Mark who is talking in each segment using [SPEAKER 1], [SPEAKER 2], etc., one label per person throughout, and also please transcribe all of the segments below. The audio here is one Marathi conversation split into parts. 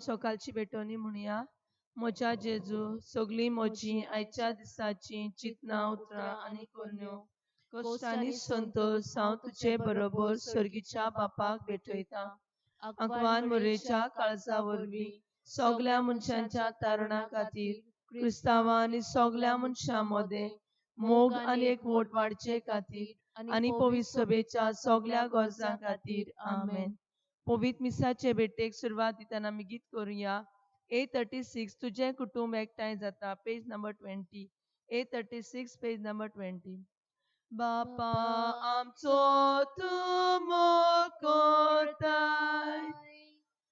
[SPEAKER 1] सकाळची भेटवणी म्हणूया. म्हज्या जेजू सगळी म्हजी आयच्या दिसाची चिंतना उतरां आनी कोन्यो कश्टांनी संतोश हांव तुजे बरोबर सर्गीच्या बापाक भेटयता. आंकवान मरेच्या काळजा वरवीं सगल्या मनशांच्या तारणा खातीर क्रिस्तांवां आनी सगल्या मनशां मदें मोग आनी एकवट वाडचे खातीर आनी पवित्र सभेच्या सगल्या गरजां खातीर आमेन. पवित्र मिसाचे भेटेक सुरवात दिताना आमी गीत करुया. 836 तुझे कुटुंब एकठांय जाता, पेज नंबर 20. 836 page number 20. बापा आमचो तूं मोग करताय,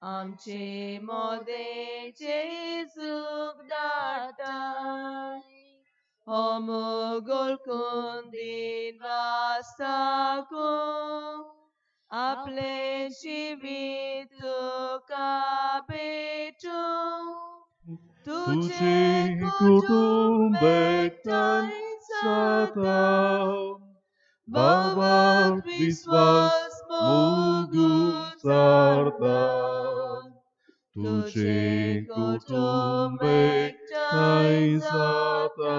[SPEAKER 1] आमचे मोदें जेजूक धाडटाय. हो मोग ओळखून दिन वाचता आपले जिवीत तुका भेटूं. तुझे
[SPEAKER 2] कुटुंब
[SPEAKER 1] एकठांय
[SPEAKER 2] जाता,
[SPEAKER 1] भावार्थ
[SPEAKER 2] विश्वास मोगून सारता. तुझे कुटुंब एकठांय जाता,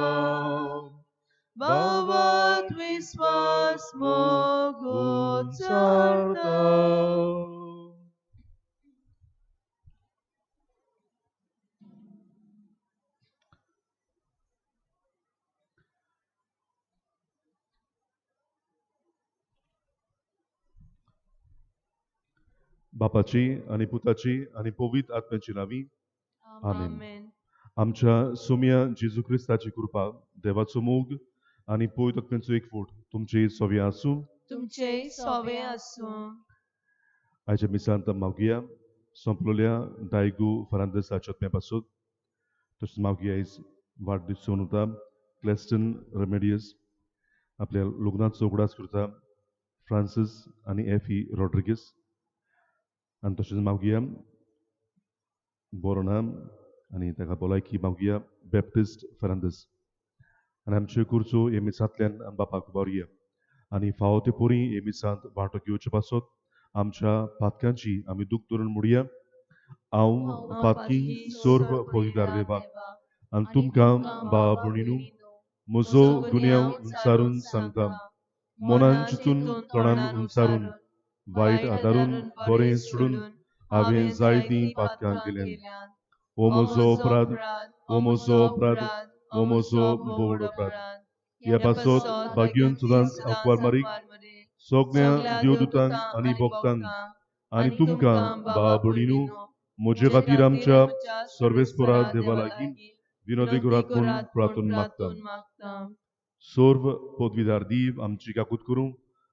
[SPEAKER 1] भावार्थ विश्वास मोगून सारता.
[SPEAKER 2] बापाची आणि पुताची आणि पवित्र आत्म्याची नावी आमेन.
[SPEAKER 1] आमेन.
[SPEAKER 2] आमच्या सोम्या जेजू क्रिस्ताची कृपा, देवाचो मोग आणि पवित्र आत्म्याचो एकवट तुमचे सगळे आसूं.
[SPEAKER 1] तुमचे सवे आसूं.
[SPEAKER 2] आयच्या मिसांत मागुया संपलेल्या दायगू फर्नांडिसाच्या आत्म्यापासून. तशेंच मागुया आयज वाडदीस सोनुता क्लेस्टन रेमेडियस, आपल्या लग्नाचो उगडास करता फ्रांसीस आनी एफी रॉड्रिगीस. आनी तशेंच मागुया बोरोना आनी ताका भलायकी मागुया बॅप्टिस्ट फर्नांडीस. आनी आमच्यो कुर्चो हे मिसांतल्यान बापाक वारुया. आनी फावो ते पोरी हे मिसांत वांटो घेवचे पासत आमच्या पातकांची आमी दूख धरून म्हणुया. हांव पातकी सर्व पवित्र देवाक आनी तुमकां भाव भयणीनो म्हजो गुन्यांव उंचारून सांगता. मनान चिंतून तोंडान उंचारून वायट आदारून बरें सोडून हांवें जायतीं पातकां केल्यान. हो म्हजो अपराध, हो म्हजो अपराध, हो म्हजो बोड अपराध. ह्या पासत भाग्यून सदांच आंकवार मारीक सगळ्या देवदूतांक आनी भक्तांक आनी तुमकां भाव भयणीनो म्हजे खातीर आमच्या सर्वेस्परा देवा लागीं विनोदी करात म्हूण प्रार्थना मागता. सर्व पदवीदार दीव आमची काकूत करूं,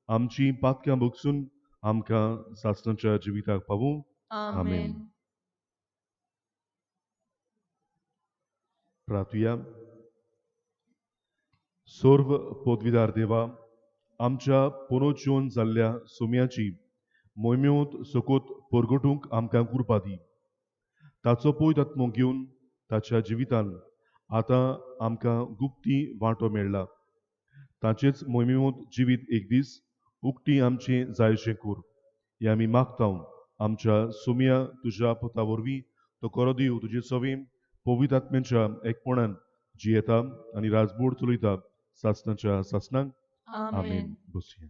[SPEAKER 2] आमची पातकां भोगसून आमकां सासणाच्या जिविताक पावूं. आमेन. प्रार्थुया. सर्व पदवीदार देवा, आमच्या पुनर्जीवन जाल्ल्या सोम्याची मोहिमेंत सकोत परगटूंक आमकां कृपा दी. ताचो पवित्र आत्मो घेवन ताच्या जिवितान आतां आमकां गुप्ती वांटो मेळ्ळा. ताचेच मोहिमेंत जिवीत एक दीस उक्ती आमचें जायशें कोर. हें आमी मागतां आमच्या सोम्या तुज्या पुता वरवीं तो करो दिव तुजे सवें पवित्र आत्म्याच्या एकपणान जियेता आनी राजबोड चलयता सासणाच्या सासणांक. आमेन. बसया.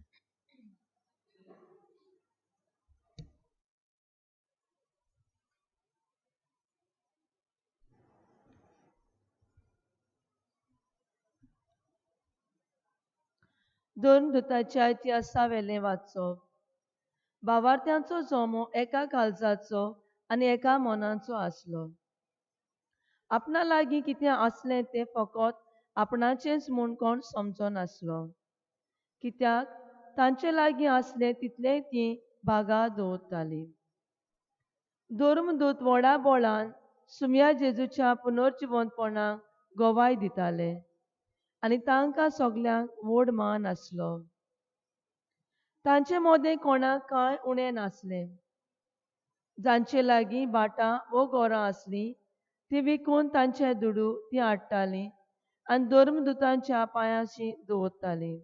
[SPEAKER 1] दोन दुतांच्या इतिहासा वेलें वाचप. भावार्थ्यांचो जमो एका काळजाचो आनी एका मनाचो आसलो. आपणा लागीं कितें आसलें तें फकत आपणाचेंच म्हूण कोण समजो नासलो. कित्याक तांचे लागीं आसलें तितलें तीं भागा दवरतालीं. धर्मदूत व्हडा बोळान सुम्या जेजूच्या पुनर्जिवंतपणाक गोवाय दिताले आनी तांकां सगल्यांक व्हड मान आसलो. तांचे मदें कोणाक कांय उणें नासलें. जांचे लागीं भाटां वो घरां आसलीं तीं विकून तांचे दुडू तीं हाडटालीं आनी धर्मदुतांच्या पांयाशी दवरतालीं.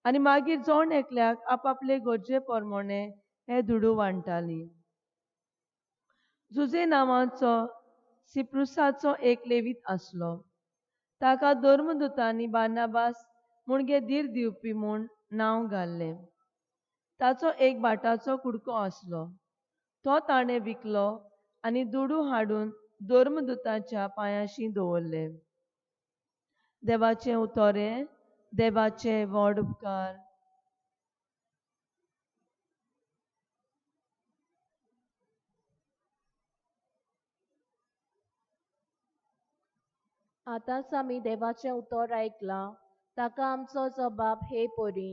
[SPEAKER 1] आनी मागीर जोण एकल्याक आपआपले गरजे प्रमाणें हे दुडू वांटतालीं. जुजे नांवाचो सिप्रुसाचो एक लेवीत आसलो. ताका धर्मदूतांनी बार्नाबास मुणगे धीर दिवपी म्हूण नांव घाल्लें. ताचो एक भाटाचो कुडको आसलो. तो ताणें विकलो आनी दुडू हाडून धर्मदूतांच्या पांयाशी दवरले. देवाचें उतोरें, देवाचे व्हड उपकार.
[SPEAKER 3] आतांच आमी देवाचें उतर आयकलां, ताका आमचो जबाब हे परी.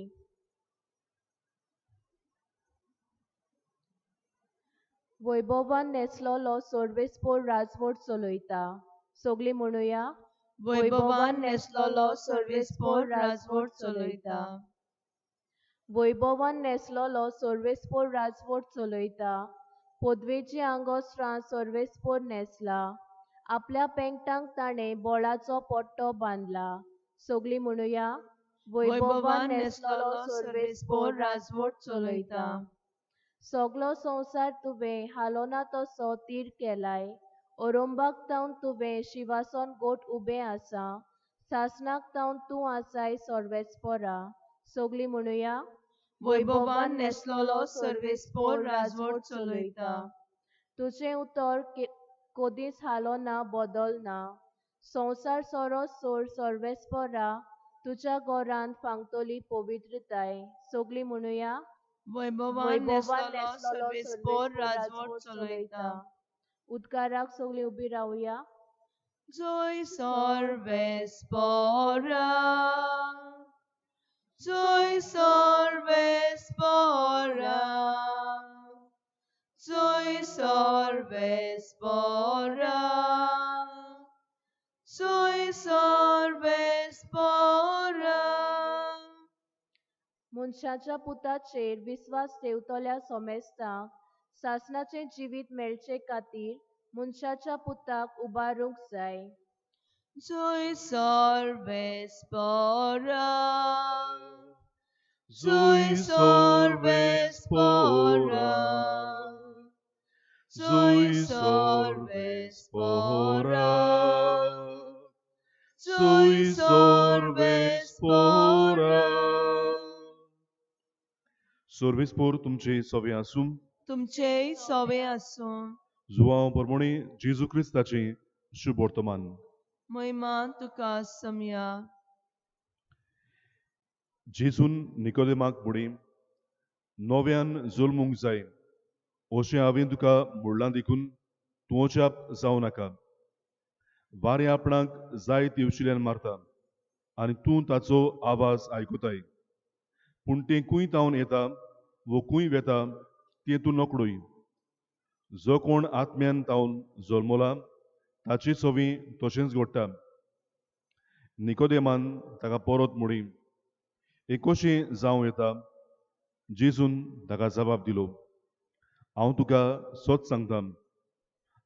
[SPEAKER 3] वैभवान नेसलोलो सर्वेस्पोर राजवट चलयता. सगळीं म्हणुया,
[SPEAKER 1] वैभवान नेसलोलो सर्वेस्पोर राजवट चलयता.
[SPEAKER 3] वैभवान नेसलोलो सर्वेस्पोर राजवट चलयता. पदवेची आंगोस्त्रां सर्वेस्पोर नेसला. आपल्या पेंगटांक ताणें बोळाचो पट्टो बांदला. सगळीं म्हणुया,
[SPEAKER 1] वैभवान नेसलोलो सर्वेस्पोर राजवट चलयता.
[SPEAKER 3] सगलो संवसार तुवें हालोना तसो तीर केलाय. अरोंबाक तावन तुवें शिवासन गोठ उबें आसा. सासणाक तावन तूं आसाय सर्वेस्पोरा. सगळीं म्हणुया,
[SPEAKER 1] वैभवान नेसलोलो सर्वेस्पोर राजवट चलयता.
[SPEAKER 3] तुजें उतर कदींच हालोना बदलना. संवसार सोरो सोड सर्वेस्पोरा. तुज्या घरांत फांगतली पवित्रताय. सगळीं म्हणुया,
[SPEAKER 1] वैभवान नेसलोलो सर्वेस्पोर राजवट चलयता.
[SPEAKER 3] उद्गाराक सगळीं उबीं रावया.
[SPEAKER 1] जय सर्वेस्पोरा, जय सर्वेस्पोरा, जय सर्वेस्पोरा, जय सर्वेस्पोरा.
[SPEAKER 3] मनशाच्या पुताचेर विस्वास ठेवतल्या सोमेस्तांक सासणाचें जिवीत मेळचे खातीर मनशाच्या पुताक उबारूंक जाय.
[SPEAKER 1] जय सर्वेस्पोरा,
[SPEAKER 2] Zoi
[SPEAKER 1] सर्वेस्पोरा,
[SPEAKER 2] Zoi Sorvespora, Zoi Sorvespora. Sorvespor तुमचे सवे आसूं.
[SPEAKER 1] तुमचेय सोवे आसूं.
[SPEAKER 2] जुवांव परमोणी जेजू क्रिस्ताचे शुभ वर्तमान.
[SPEAKER 1] महिमा तुका समया.
[SPEAKER 2] जेजून निकोदेमाक म्हणी, नव्यान जल्मूंक जाय. अशें हांवें तुका म्हणलां देखून तूं अजाप जावं नाका. वारें आपणाक जाय तेवशिल्यान मारता आनी तूं ताचो आवाज आयकुताय. पूण तें खूंय तावन येता वो खूंय वेता तें तूं नकळोय. जो कोण आत्म्यान तावन जल्मला ताची सवी तशेंच घडटा. निकोदेमान ताका परत म्हणी, हें कशें जावं येता? जेजून ताका जबाब दिलो, हांव तुका सत सांगतां,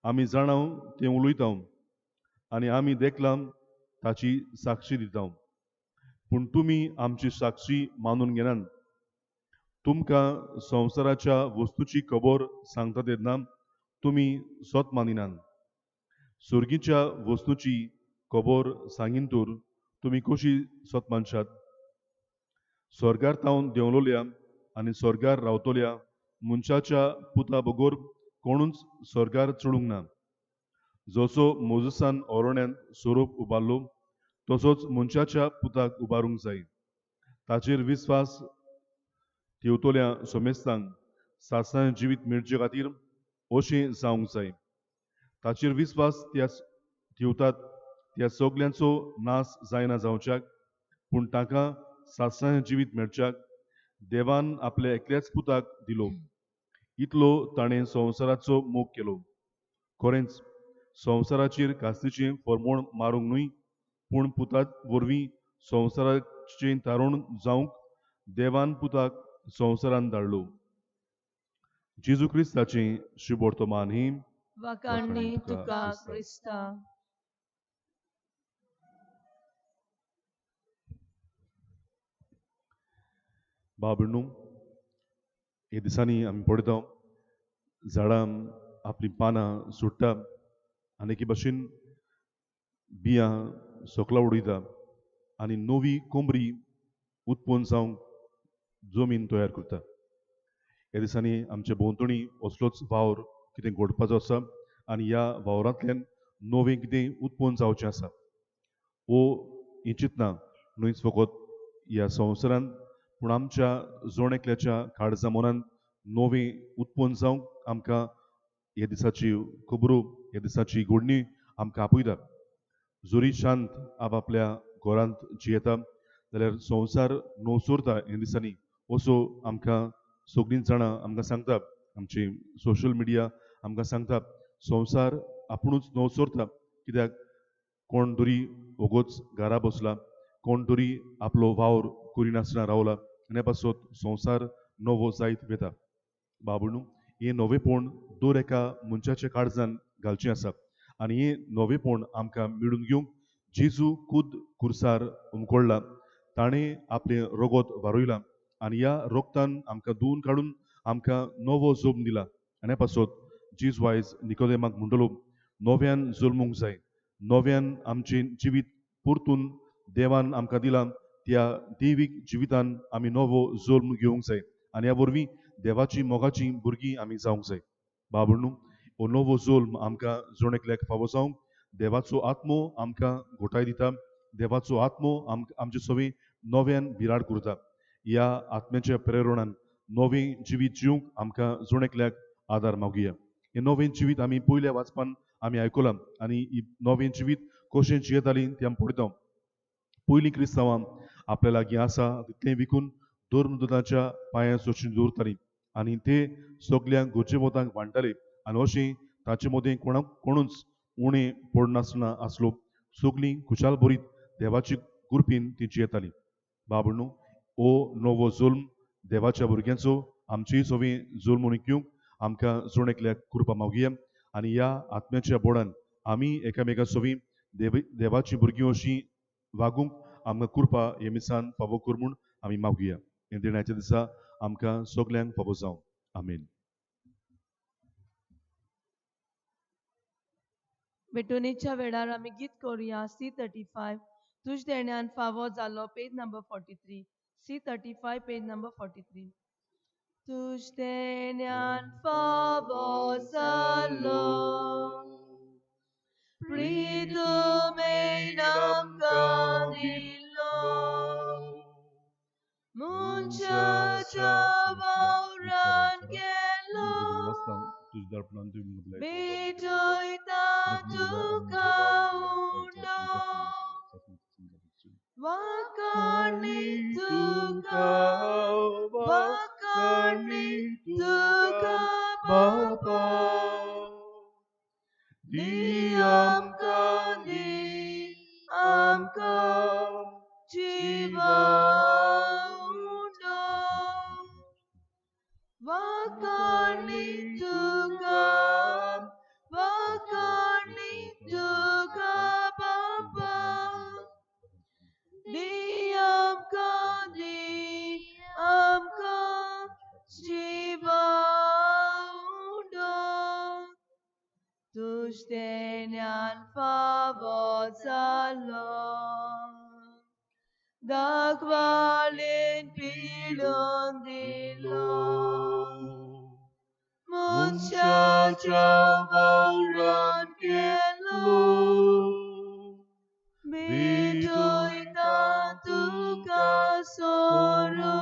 [SPEAKER 2] आमी जाणाव तें उलयतां आनी आमी देखलां ताची साक्षी दितां. पूण तुमी आमची साक्षी मानून घेनात. तुमकां संवसाराच्या वस्तूची खबर सांगता तेन्ना तुमी सत मानिनात. सुर्गीच्या वस्तूची खबर सांगिनतूर तुमी कशी सत मानशात? स्वर्गार तावन देंवलोल्या आनी स्वर्गार रावतल्या मनशाच्या पुता बगोर कोणूच स्वर्गार चडूंक ना. जसो मोजसान ओरोण्यांत सोरोप उबारलो तसोच मनशाच्या पुताक उबारूंक जाय. ताचेर विस्वास ठेवतल्या सोमेस्तांक सासणाचें जिवीत मेळचे खातीर अशें जावंक जाय. ताचेर विस्वास ठेवतात त्या सगल्यांचो नाश जायना जावच्याक, पूण ताका सासणाचें जिवीत मेळच्याक देवान आपल्या एकल्याच पुताक दिलो. इतलो ताणें संवसाराचो मोग केलो. खरेंच संवसाराचेर कास्तीचें फर्मोण मारूंक न्हय, पूण पुता वरवीं संवसाराचें तारण जावंक देवान पुताक संवसारांत धाडलो. जेजू क्रिस्ताचें शुभ वर्तमान ही
[SPEAKER 1] वाखाणणी तुका क्रिस्ता.
[SPEAKER 2] भाव भयणू, हे दिसांनी आमी पळयता झाडां आपली पानां सुट्टा आनी एके भाशेन बियां सोकला उडयता आनी नवी कोंबरी उत्पन्न जावंक जमीन तयार करता. ह्या दिसांनी आमच्या भोंवतणी असलोच वावर कितें घडपाचो आसा आनी ह्या वावरांतल्यान नवें कितें उत्पन्न जावचें आसा. वो ही चिंतना न्हयच फकत ह्या संवसारांत पूण आमच्या जोण एकल्याच्या काळजा मनांत नवें उत्पन्न जावंक आमकां ह्या दिसाची खबरो ह्या दिसाची घडणी आमकां आपयता. जोरी शांत आपआपल्या घरांत जियेता जाल्यार संवसार न्हवसोरता ह्या दिसांनी असो आमकां सगळीं जाणां आमकां सांगता. आमची सोशल मिडिया आमकां सांगता संवसार आपुणूच न्हवसोरता कित्याक कोण तरी वोगोच घरा बसला, कोण तरी आपलो वावर करिनासतना रावला आनी ह्या पासत संवसार नवो जायत वेता. बाबणू हें नवेंपण दर एका मनशाच्या काळजांत घालचें आसा आनी हें नवेंपण आमकां मेळून घेवंक जेजू खुद खुर्सार उमकोडला. ताणें आपलें रगत वारोयलां आनी ह्या रोगतान आमकां धुवन काडून आमकां नवो जल्म दिला. आनी ह्या पासत जेजू आयज निकोदेमाक म्हणटलो नव्यान जल्मूंक जाय, नव्यान आमचें जिवीत परतून देवान आमकां दिलां त्या देवीक जिवितान आमी नवो जल्म घेवंक जाय आनी ह्या वरवीं देवाची मोगाची भुरगीं आमी जावंक जाय. बाबणू हो नवो जल्म आमकां जोण एकल्याक फावो जावंक देवाचो आत्मो आमकां घोटाय दिता. देवाचो आत्मो आमचे सवें नव्यान भिराड करता. ह्या आत्म्याच्या प्रेरणान नवें जिवीत जिवंक आमकां जोण एकल्याक आदार मागुया. हें नवें जिवीत आमी पयल्या वाचपान आमी आयकलां आनी ही नवें जिवीत कशें जियेतालीं तें आमी पळयता. पयलीं क्रिस्तांवां आपल्या लागीं आसा तितलें विकून धर्मदूताच्या पांयां सोंसून दवरतालीं आनी ते सगल्यांक गरजे वतांक वांटताले आनी अशें ताचे मदें कोणूच उणें पडनासतना आसलो. सगलीं खुशाल बरीत देवाची कृपेन तीं जियेतालीं. बाबणू हो नवो जल्म देवाच्या भुरग्यांचो आमचेय सवें जल्मून घेवंक आमकां जोण एकल्याक कृपा मागुया आनी ह्या आत्म्याच्या बोडान आमी एकामेका सवें देवाची भुरगीं अशीं वागूंक आमकां कृपा हे मिसान फावो कर म्हूण आमी मागुया. हे देण्याच्या दिसा आमकां सगल्यांक फावो जावं. आमेन.
[SPEAKER 1] भेटवणीच्या वेळार आमी गीत करुया C35 तुज देण्यान फावो जालो page number 43. C35 page number 43. तुज देण्यान फावो जालो प्रिदुमेन आमकां दिलो मनशाच्या वावरान गेलो भेटयता तुका उंडो वाकाणी तुका बापा दी आमकां जिवा उंडो वाकाणी तुका बापा दी आमकां जिवा उंडो तुज देण्यान फावो जालो दाखवालेन पिडून दिलो मनशाच्या वावरान केलो भेटयता तुका सोरो.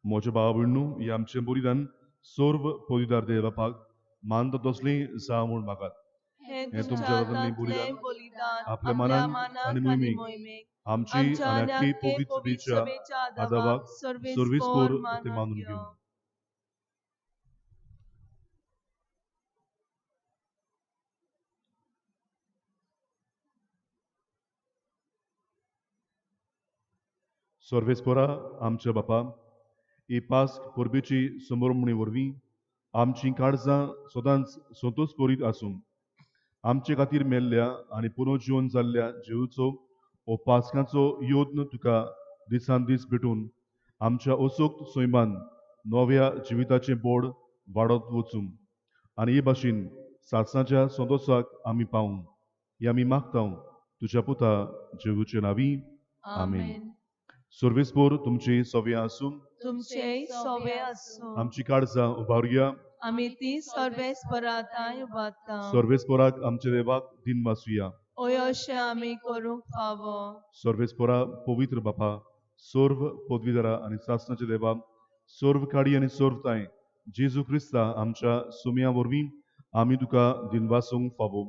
[SPEAKER 2] म्हज्या भावा भयणू ही आमचें बलिदान सर्व पदवीदार देवापाक मानता तसलें जावं म्हूण मागात.
[SPEAKER 1] हे
[SPEAKER 2] तुमच्या
[SPEAKER 1] हातांतलें बलिदान
[SPEAKER 2] आपल्या
[SPEAKER 1] आपल्या
[SPEAKER 2] मनांत
[SPEAKER 1] मनाक
[SPEAKER 2] आनी
[SPEAKER 1] आनी
[SPEAKER 2] मोहिमेक
[SPEAKER 1] मोहिमेक
[SPEAKER 2] आमची
[SPEAKER 1] आमच्या
[SPEAKER 2] आनी आख्खी
[SPEAKER 1] आख्खे
[SPEAKER 2] पवित्र
[SPEAKER 1] पवित्र
[SPEAKER 2] सभेच्या
[SPEAKER 1] सभेच्या
[SPEAKER 2] आदावाक
[SPEAKER 1] आदाराक
[SPEAKER 2] सर्वीस कोर ते
[SPEAKER 1] मानून
[SPEAKER 2] मानून
[SPEAKER 1] घेवं.
[SPEAKER 2] घेवं. सर्वेस्परा आमच्या बापा ही पास्क परबेची संभ्रमणे वरवीं आमची काळजां सदांच संतोश करीत आसूं. आमचे खातीर मेल्ल्या आनी पुनर्जीवन जाल्ल्या जेजूचो हो पास्कांचो योद्न तुका दिसान दीस भेटून आमच्या अचूक सैमान नव्या जिविताचें बोड वाडत वचूं आनी हे भाशेन सासणाच्या संतोषाक आमी पावूं हे आमी मागतां तुज्या पुता जेजूचे नांवी आमेन.
[SPEAKER 1] आमेन.
[SPEAKER 2] सर्वेस्पोर तुमची सव्या आसूं
[SPEAKER 1] तुमचेय सोवे आसूं.
[SPEAKER 2] आमची काळजां उबारुया.
[SPEAKER 1] आमी ती सर्वेस्पराताय उबारता.
[SPEAKER 2] सर्वेस्पोराक आमच्या देवाक दिन वाचुया.
[SPEAKER 1] अशें आमी करूंक फावो.
[SPEAKER 2] सर्वेस्पोरा पवित्र बापा सर्व पदवीधरा आनी सासणाच्या देवा सर्व काडी आनी सर्वताय जेजू क्रिस्ता आमच्या सुमया वरवीं आमी तुका दिन वाचूंक फावो.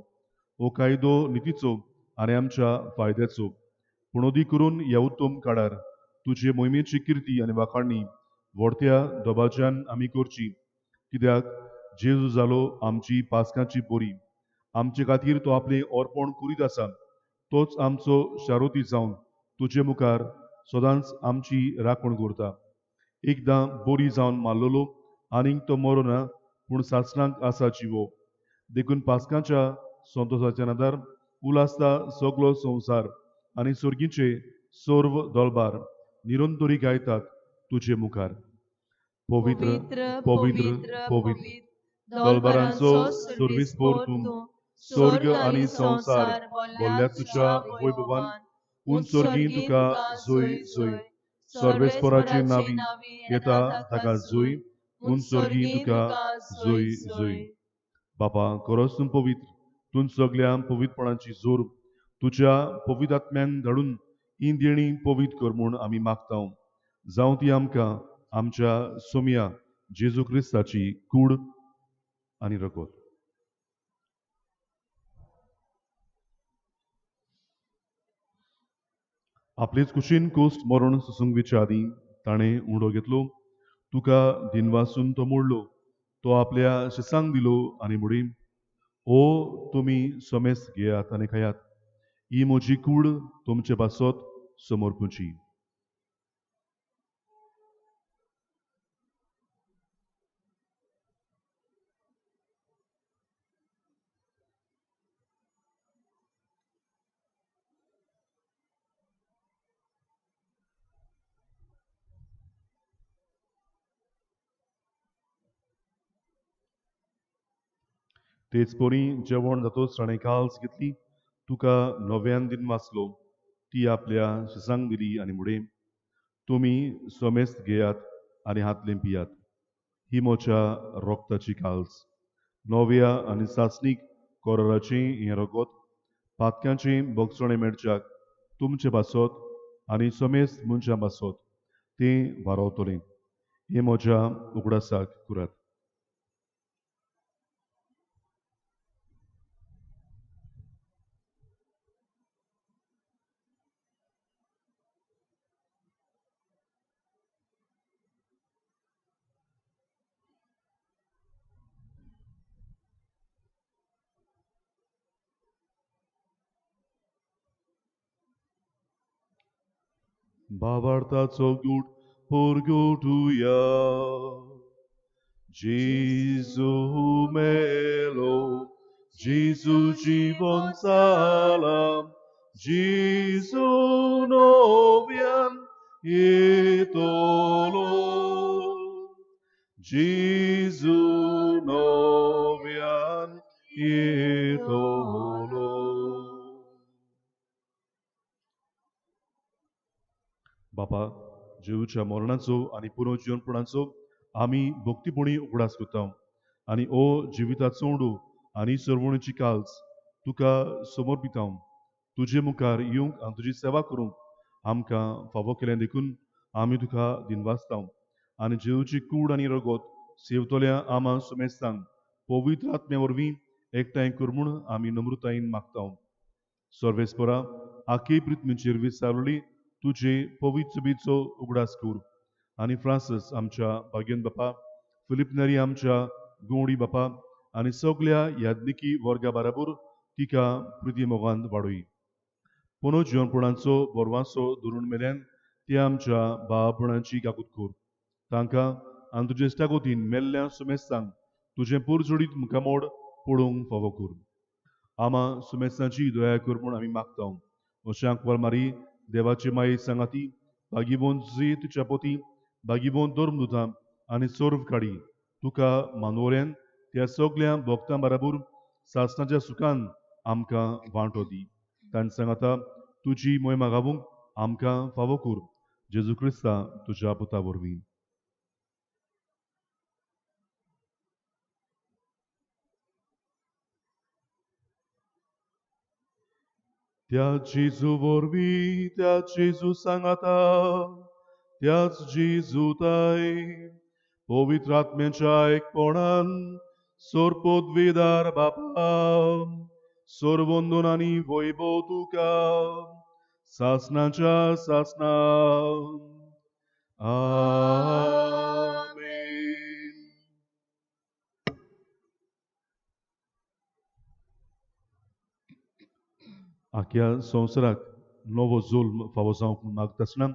[SPEAKER 2] हो कायदो नितीचो आनी आमच्या फायद्याचो पूण अदी करून ह्या उत्तम काळार तुजे मोहिमेची किर्ती आनी वाखाणणी व्हडत्या दबाज्यान आमी करची कित्याक जेजू जालो आमची पासकांची बोरी आमचे खातीर तो आपले अर्पण करीत आसा तोच आमचो शारोती जावन तुजे मुखार सदांच आमची राखण करता. एकदां बोरी जावन मारलोलो आनीक तो मरो ना पूण सासणाक आसा जिवो देखून पासकांच्या संतोशाच्या नादार उलासता सगलो संवसार आनी सर्गीचे सर्व दळबार निरंतरी गायतात तुजे मुखार. पवित्र पवित्र पवित्र दळबारांचो सर्वेस्पोर तूं स्वर्ग आनी संवसार बोल्ल्या तुज्या वैभवान उंच सर्गीं तुका जोय जोय. सर्वेस्पोराची नावी येता ताका जोय उंच सर्गीं तुका जोय जोय. बापा खरोच तूं पवित्र तूं सगळ्या पवित्रपणाची जोर तुज्या पवित्र आत्म्यान धाडून ही देणी पवित्र कर म्हूण आमी मागतां जावं ती आमकां आमच्या सोमया जेजू क्रिस्ताची कूड आनी रगत. आपलेच कुशीन कोस्ट मरण सुसूंगवेच्या आदीं ताणें उंडो घेतलो तुका दिन वाचून तो मोडलो तो आपल्या शिसांक दिलो आनी म्हणी ओ तुमी सोमेस घेयात आनी खायात ही म्हजी कूड तुमचे पासत समर्पूची. तेच पोरी जेवण जातोच ताणें काल्स घेतली तुका नव्यान दिन वाचलो ती आपल्या शिसांक दिली आनी म्हणे तुमी सोमेस्त घेयात आनी हातलें पियात ही म्हज्या रोगताची काल्स नव्या आनी सासणीक कोराराचें हें रगत पातक्यांचें बोगसणें मेळच्याक तुमचे पासत आनी सोमेस्त मनशां पासत तें वारोवतलें हें म्हज्या उगडासाक करात. Bavartaco gut purgotuia. Jesu melo, Jesu জীবন salam, Jesu novian etolo, Jesu novian etolo. बापा जेजूच्या मरणाचो आनी पुनर्जीवनपणाचो आमी भक्तीपणी उगडास करता आनी ओ जिविताचो उंडू आनी सरवणीची काल्स तुका समर्पिता तुजे मुखार येवंक आनी तुजी सेवा करूंक आमकां फावो केलें देखून आमी तुका दिन वाचता आनी जेजूची कूड आनी रगत सेवतल्या आमा सुमेस्तांक पवित्र आत्म्या वरवीं एकठांय कर म्हूण आमी नम्रतायेन मागता. सर्वेस्परा आखे पृथ्वीचेर विस्तारलेली तुजे पवित्र बीचो उगडास कर आनी फ्रांसीस आमच्या भाग्यन बापा फिलिप नेरी आमच्या गोंडी बापा आनी सगळ्या याज्ञिकी वर्गा बराबर तिका प्रिती मोगान वाडय. पुनर्जीवनपणाचो बोरवांचो धरून मेल्यान ते आमच्या भावपणाची काकूत कर तांकां आनी तुजे इश्टागोतीन मेल्ल्या सुमेस्तांक तुजें पुरजोडीत मुखामोड पडोवंक फावो कर. आमा सुमेस्तांची दया कर म्हूण आमी मागता अशें आंकवाल मारी देवाची माये सांगाती बागीबोन तुच्या पोती बागीबोन धर्मदुतां आनी सर्व काडी तुका मानवऱ्यान त्या सगळ्या भक्तां बरोबर सासणाच्या सुखान आमकां वांटो दी तांचे सांगता तुजी मोहिमा गावूंक आमकां फावो कर जेजू क्रिस्ता तुज्या पुता वरवीं त्या जेजू वरवीं त्या जेजू सांगता त्याच जेजूताय पवित्र आत्म्याच्या एकपणान सोरपोदवेदार बापा सोरवंदन आनी वैभव तुका सासणाच्या सासना आमेन. आख्या संवसाराक नवो जुल्म फावो जावंक मागता आसतना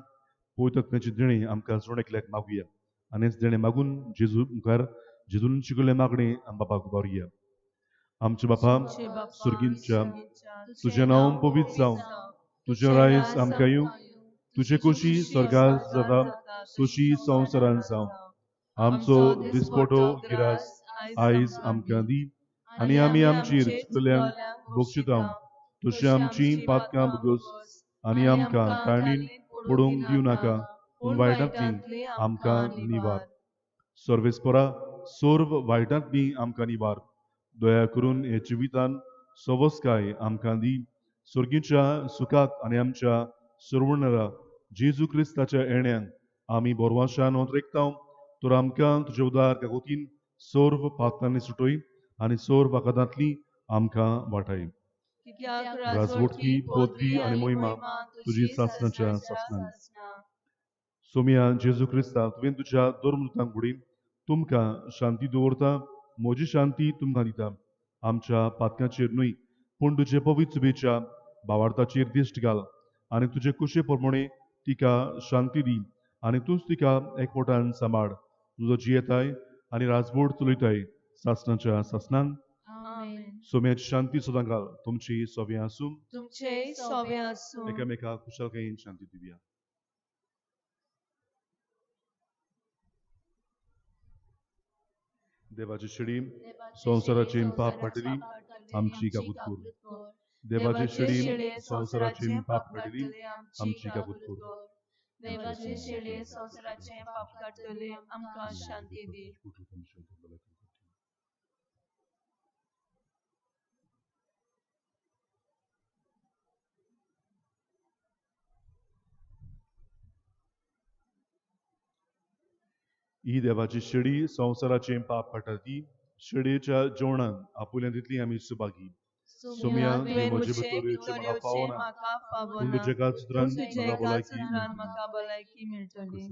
[SPEAKER 2] पवित्रात्म्याची देणी आमकां एकल्याक मागुया आनी हेच देणे मागून जेजू मुखार जेजून शिकयल्ले मागणे आमी बापाक बावुया आमचे बापा सुर्गींच्या तुजें नांव पवित्र जावं तुजें रायज आमकां येवं तुजे कुशी स्वर्गांत जाता तशी संवसारांत जावं आमचो दिसपटो गिरास आयज आमकां दी आनी आमी आमची इश्टुल्यांक बक्षितां तशी आमची पातकां बगोस आनी आमकां काणीन पडूंक दिवं नाका पूण वायटांतली आमकां निवार सर्वेस्परा सोर्व वायटांतली आमकां निवार दया करून हे जिवितान सवस्काय आमकां दी सुर्गीच्या सुखात आनी आमच्या सुरवणारा जेजू क्रिस्ताच्या येण्यान आमी बोरवाशान रेखताव तर आमकां तुजे उदार काकोतीन सोर्व पातकांनी सुटय आनी सोर्व आकादांतली आमकां वाटाय राजवटकी पदवी आनी मोहिमा तुजी सासणाच्या सासणान सोम्या जेजू क्रिस्ता तुवें तुज्या धर्मदूतांक घडयन तुमकां शांती दवरता म्हजी शांती तुमकां दिता आमच्या पातकांचेर न्हय पूण तुजे पवित्र सुबेच्या भावार्थाचेर दिश्ट घाल आनी तुजे कुशे प्रमाणे तिका शांती दी आनी तूंच तिका एकवटान सांबाळ तुजो जियेताय आनी राजवट चलयताय सासणाच्या सासणान सोम्याची शांती सदां घाल तुमची सोव्यां आसूं
[SPEAKER 1] तुमचे सोवे आसूं
[SPEAKER 2] एकामेकाक कुशलकायेन शांती दिवया देवाची शिडी संवसाराची पाप काडटली आमची काबूत कर देवाची शिडी संवसाराची पाप काडटली आमची काबूत कर
[SPEAKER 1] देवाचे शेळे संवसाराचे पाप काडटले आमकां शांती दी
[SPEAKER 2] ही देवाची शिडी संवसाराचे पाप काडटा शिडीच्या जेवणान आपुल्यान दितली आमी सुभागी सोम्या तुवें म्हजे भितर येवचें म्हाका फावना
[SPEAKER 1] म्हाका
[SPEAKER 2] पूण तुजे कांय सुत्रान म्हाका भलायकी
[SPEAKER 1] म्हाका भलायकी मेळटली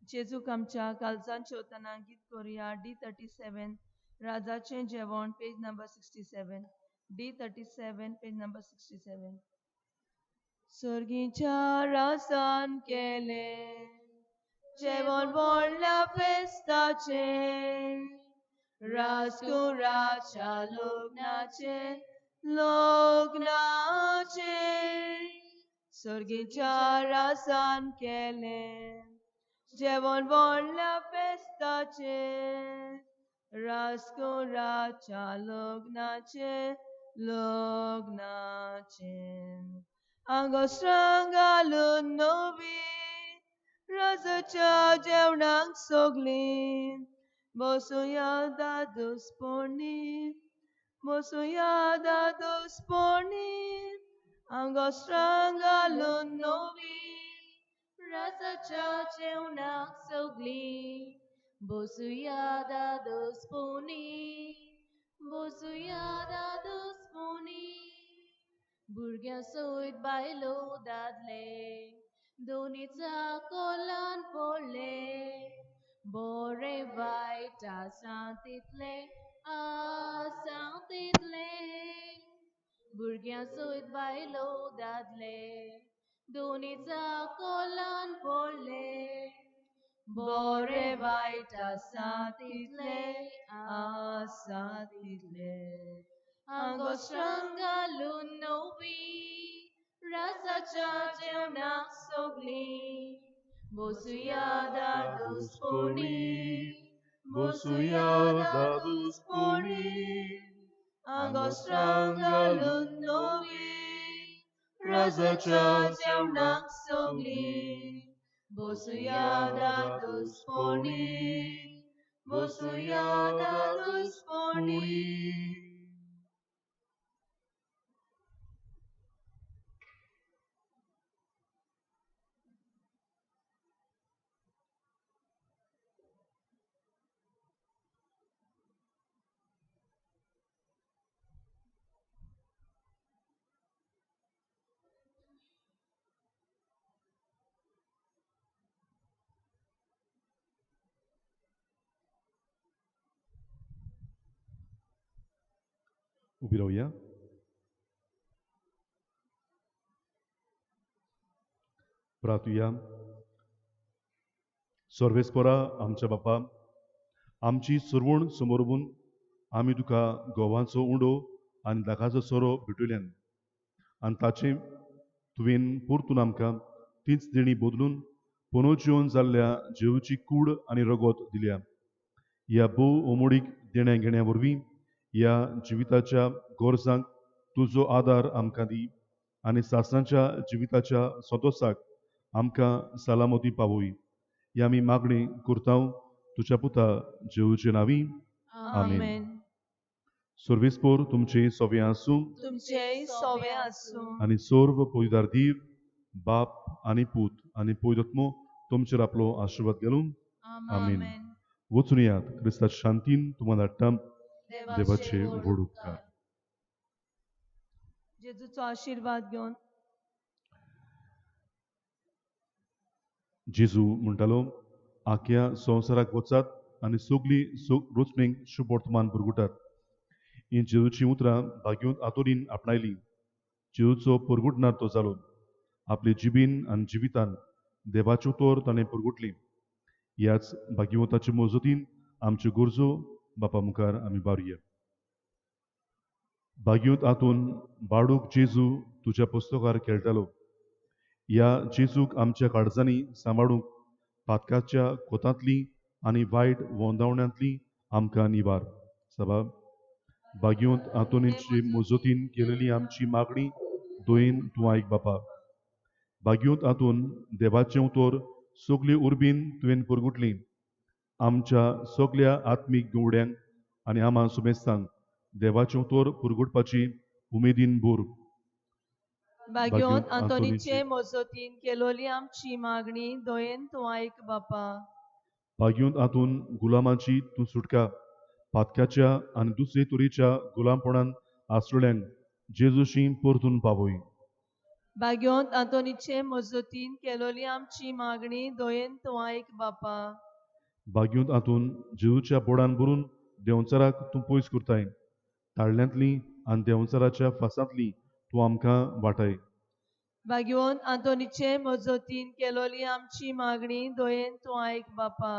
[SPEAKER 1] जेजूक आमच्या काळजान शेवताना गीत करुया D37 राजाचें जेवण page number 67 D37 page number 67 सर्गीच्या रासान केले जेवण व्हडल्या फेस्ताचे राजकुराच्या लग्नाचे सर्गीच्या रासान केले जेवण व्हडल्या फेस्ताचे राजकुराच्या लग्नाचे आंगोस्रां घालून नवी राजाच्या जेवणाक सोगली बसूया दादोसपणी आंगोस्रां घालून नवी
[SPEAKER 3] राजाच्या जेवणाक सोगली बसूया दादोसपोनी भुरग्यां सयत बायलो दादले दोनीचा कोलान पडले बरे वायट आसा तितले भुरग्यां सयत बायलो दादले दोनीचा कोलान पडले बरे वायट आसा तितले आंगोस्रां घालून नवी राजाच्या जेवणाक सोगली Bosuyada dusponi,
[SPEAKER 2] Bosuyada dusponi,
[SPEAKER 1] Angostrangalun nowi, Razacha zewnang sogli. Bosuyada dusponi, Bosuyada dusponi.
[SPEAKER 2] उभी राहूया. प्रार्थूया. सर्वेस्परा आमच्या बापा, आमची सरवण समोरवून आमी तुका गोवांचो उंडो आनी दाकाचो सोरो भेटयल्यान आनी ताचे तुवें परतून आमकां तीच देणी बदलून पोनोच्योन जाल्ल्या जेवची कूड आनी रगत दिल्या. ह्या भोव ओमोडीक देण्या घेण्या वरवीं ह्या जिविताच्या गोरजांक तुजो आदार आमकां दी आनी सासणाच्या जिविताच्या सदोसाक आमकां सालामती पावय. ही आमी मागणी करतांव तुज्या पुता जेवचे नांवी.
[SPEAKER 1] आमेन.
[SPEAKER 2] सर्वेस्पोर तुमचे सोवे आसूं
[SPEAKER 1] तुमचेय सोवे आसूं.
[SPEAKER 2] आनी सर्व पवित्र दीव बाप आनी पूत आनी पवित्रत्मो तुमचेर आपलो आशिर्वाद घालून. आमेन. वचून यात क्रिस्ताच्या शांतीन तुम्हाला धाडटा. देवाचे व्हड उपकार.
[SPEAKER 1] जेजूचो आशीर्वाद घेवन
[SPEAKER 2] जेजू म्हणटालो, आख्या संवसाराक वचात आनी सगली रोचणेक शुभ वर्तमान भरगुटात. ही जेजूची उतरां भाग्यवंत आतोरीन आपणायली. जेजूचो परगुटणार तो जालो. आपले जिबीन आनी जिवितान देवाचे उतर ताणें परगुटली. ह्याच भाग्यवंताचे मजतीन आमच्यो गरजो बापा मुखार आमी बावरया. भाग्यवंत आतून बाळूक जेजू तुज्या पुस्तकार खेळटालो. ह्या जेजूक आमच्या काळजांनी सांबाळूंक पातकाच्या कोतांतली आनी वायट वोंदावण्यांतली आमकां निवार. सभा भाग्यवंत आतोनीचे मजतीन केलेली आमची मागणी दोयेन तूं आयक बापा. भाग्यवंत आतून देवाचें उतर सगली उर्बीन तुवें परगुटली. आमच्या सगल्या आत्मीक गवड्यांक आनी आमा सुमेस्तांक देवाचें उतर परगुटपाची उमेदीन भर.
[SPEAKER 1] भाग्यवंत आंतोनीचे मजतीन केलोली आमची मागणी दोयेन तूं आयक बापा.
[SPEAKER 2] भाग्यवंत आतून गुलामाची तूं सुटका पातकाच्या आनी दुसरे तरेच्या गुलामपणान आसलेल्यांक जेजूशी परतून पावय.
[SPEAKER 1] भाग्यवंत आंतोनीचे मजतीन केलोली आमची मागणी दोयेन तूं आयक बापा.
[SPEAKER 2] भाग्यवंत आतून जेजूच्या बोडान भरून देंवचाराक तूं पयस करताय. ताळल्यांतली आनी देंवचाराच्या फासांतली तूं आमकां वाटाय.
[SPEAKER 1] भाग्यवंत आंतोनीचे मजतीन केलोली आमची मागणी दोयेन तूं आयक बापा.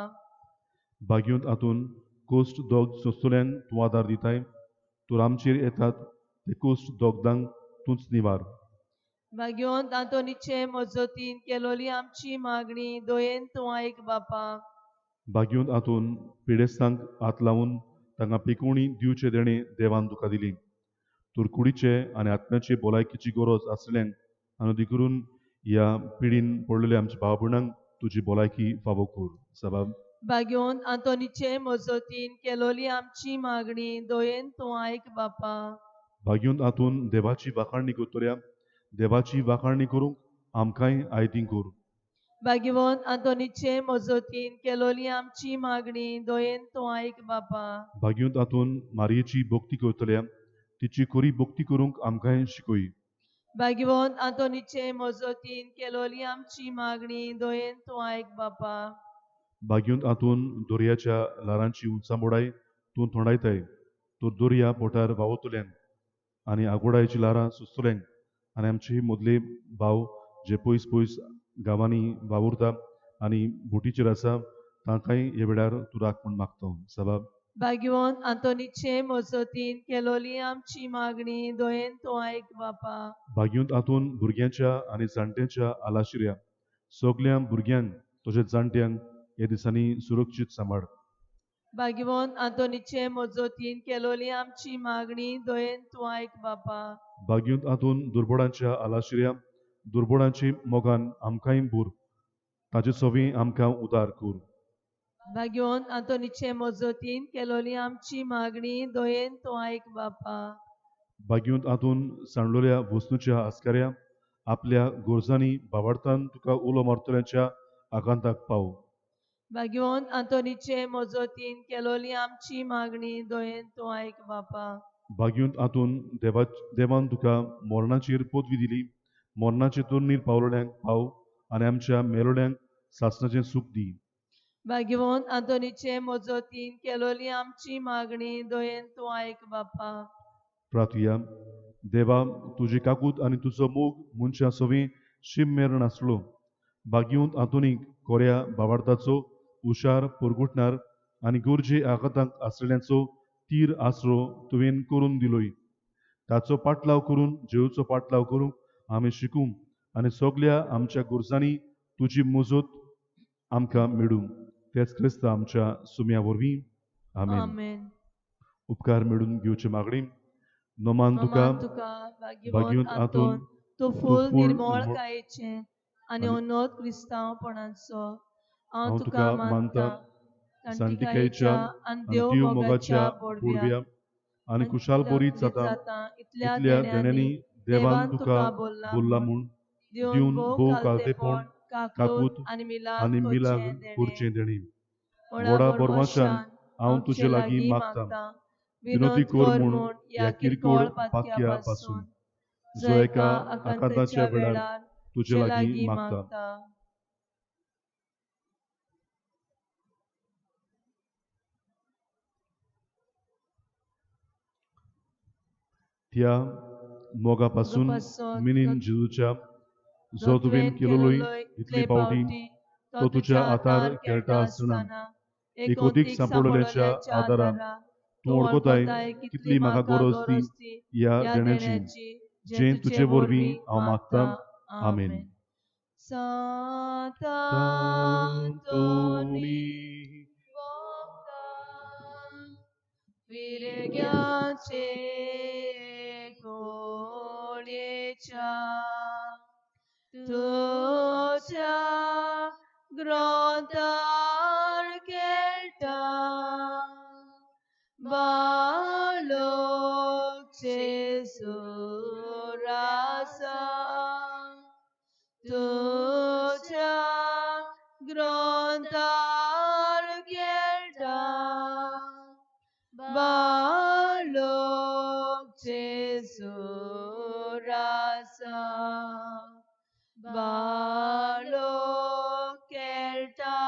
[SPEAKER 2] भाग्यवंत आतून कोस्ट दोग सोंसतल्यांक तूं आदार दिताय. तूं आमचेर येतात ते कोस्ट दोगदांक तूंच निवार.
[SPEAKER 1] भाग्यवंत आंतोनीचे मजतीन केलोली आमची मागणी दोयेन तूं आयक बापा.
[SPEAKER 2] भाग्यवंत आतून पिडेस्तांक हात लावून तांकां पिकोवणी दिवचे देणे देवान तुका दिली. तूर कुडीचे आनी आत्म्याचे भलायकेची गरज आसलेल्यांक आनी करून ह्या पिडीन पडलेल्या आमच्या भाव भयणांक तुजी भलायकी फावो कर. सभा
[SPEAKER 1] भाग्यवंत आंतोनीचे मजतीन केलोली आमची मागणी दोयेन तूं आयक बापा.
[SPEAKER 2] भाग्यवंत आतून देवाची वाखाणणी करतल्या देवाची वाखाणणी करूंक आमकांय आयतीं कर.
[SPEAKER 1] भाग्यवंत आंतोनीचे मजतीन केलोली आमची मागणी दोयेन तूं आयक बापा.
[SPEAKER 2] भाग्यवंत आतून मारयेची भक्ती करतल्या तिची खरी भक्ती करूंक आमकांय शिकय.
[SPEAKER 1] भाग्यवंत आंतोनीचे मजतीन केलोली आमची मागणी दोयेन तूं आयक बापा.
[SPEAKER 2] भाग्यवंत आतून दर्याच्या ल्हारांची उंचामोडाय तूं थोंडायताय. तो दर्या पोटार व्हांवतल्यांक आनी आगोडायची ल्हारां सुचतल्यांक आनी आमचे मदले भाव जे पयस पयस गांवांनी वावुरता आनी बोटीचेर आसा तांकांय हे वेळार तूं राख म्हूण मागता. सभा
[SPEAKER 1] भाग्यवंत आंतोनीचे मजतीन केलोली आमची मागणी दोयेन तूं आयक बापा.
[SPEAKER 2] भाग्यवंत आतून भुरग्यांच्या आनी जाणट्यांच्या आलाशिऱ्या सगल्या भुरग्यांक तुझे जाणट्यांक हे दिसांनी सुरक्षीत सांबाळ.
[SPEAKER 1] भाग्यवंत आंतोनीचे मोजोतीन केलोली आमची मागणी दोयेन तूं आयक बापा.
[SPEAKER 2] भाग्युंत हातून दुर्बळांच्या आलाशिऱ्या दुर्बळांची मोगान आमकांय भूर ताचे सोबी आमकां उदार कर.
[SPEAKER 1] भाग्यवंत आंतोनीचे मोजोतीन केलोली आमची मागणी दोयेन तूं आयक बापा.
[SPEAKER 2] भाग्युंत हातून सांडलोल्या वस्तूच्या आस्काऱ्या आपल्या गोरजांनी बावार्थान तुका उलो मारतल्यांच्या आकांताक पाव.
[SPEAKER 1] भाग्यवंत आंतोनीचे मोजोतीन केलोली आमची मागणी दोयेन तूं आयक बापा.
[SPEAKER 2] भाग्युंत हातून देवान तुका मोरणाचेर पदवी दिली, मोरणाचे तोरणीर पावलोल्यांक पाव आनी आमच्या मेलोल्यांक सासणाचें सूख दी.
[SPEAKER 1] भाग्यवंत आंतोनीचे मोजोतीन केलोली आमची मागणी दोयेन तूं आयक बापा.
[SPEAKER 2] प्रार्थुया. देवा तुजी काकूत आनी तुजो मोग मनशा सोबी शिम मेरण आसलो. भाग्युंत हातुनीक कोऱ्या भावार्थाचो हुशार पुरगुटणार आनी गोरजे आघातांक आसलेल्यांचो तीर आसरो तुवें करून दिलोय. ताचो पाटलाव करून जेवचो पाटलाव करूंक आमी शिकूं आनी सगल्या आमच्या गुरजांनी तुजी मुजत आमकां मेळूं. तेच क्रिस्त आमच्या सुम्या वरवीं. आमेन.
[SPEAKER 1] आमेन.
[SPEAKER 2] उपकार मेळून घेवचे मागणी नोमान तुका
[SPEAKER 1] नोमान तुका भाग्यवंत
[SPEAKER 2] भाग्यवंत
[SPEAKER 1] आंतोन
[SPEAKER 2] हातून
[SPEAKER 1] तूं
[SPEAKER 2] तूं
[SPEAKER 1] फूल
[SPEAKER 2] फूल
[SPEAKER 1] निर्मळकायेचें आनी
[SPEAKER 2] आनी
[SPEAKER 1] उन्नत क्रिस्तांवपणाचो हांव
[SPEAKER 2] हांव
[SPEAKER 1] तुका मानता.
[SPEAKER 2] सांतिकायेच्या
[SPEAKER 1] आनी
[SPEAKER 2] आनी
[SPEAKER 1] देव
[SPEAKER 2] दिव
[SPEAKER 1] मोगाच्या
[SPEAKER 2] मोगाच्या
[SPEAKER 1] बोडव्या
[SPEAKER 2] बोडव्या आनी कुशाल बोरीत जाता
[SPEAKER 1] इतल्या
[SPEAKER 2] इतल्या
[SPEAKER 1] देण्यांनी
[SPEAKER 2] देण्यांनी देवान तुका
[SPEAKER 1] बोल्ला
[SPEAKER 2] बोल्ला
[SPEAKER 1] म्हूण.
[SPEAKER 2] म्हूण
[SPEAKER 1] दिवन भोव
[SPEAKER 2] कालतेपण
[SPEAKER 1] काकूत
[SPEAKER 2] आनी
[SPEAKER 1] आनी
[SPEAKER 2] मिलाग
[SPEAKER 1] मिलाग
[SPEAKER 2] करचें देणी.
[SPEAKER 1] व्हडा
[SPEAKER 2] बोरमाशान हांव तुजे लागीं मागतां. विनोदी कर म्हूण ह्या किरकोळ पातक्या पासून जो एका आकांताच्या वेळार तुजे लागीं मागता. त्या मोगापासून मिनीन जेजूच्या जो तुवें केलोलोय इतले पावटी तो तुज्या आतार खेळटा आसतना एकोदीक सांपडलेल्या आदारान तूं वळखताय कितली म्हाका गरज ती ह्या देण्याची जें तुजे वरवीं हांव मागतां. आमेन.
[SPEAKER 1] सांतांतोनी विरग्याचे कोळयेच्या तुझ्या ग्रंथार खेळटा बाळोकचे सुरासा तुझ्या ग्रंथार खेळटा बाळोकचे सुरासा बाळोक खेळटा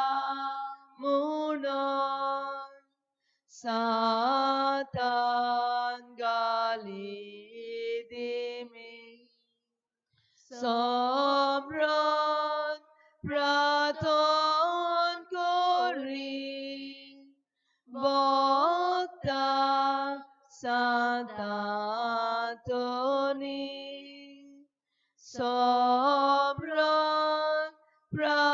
[SPEAKER 1] म्हणून सातान घाली दिमी सोमरोन प्रार्थन करी भोगता सांतांतोनी सोमरोन प्रार्थन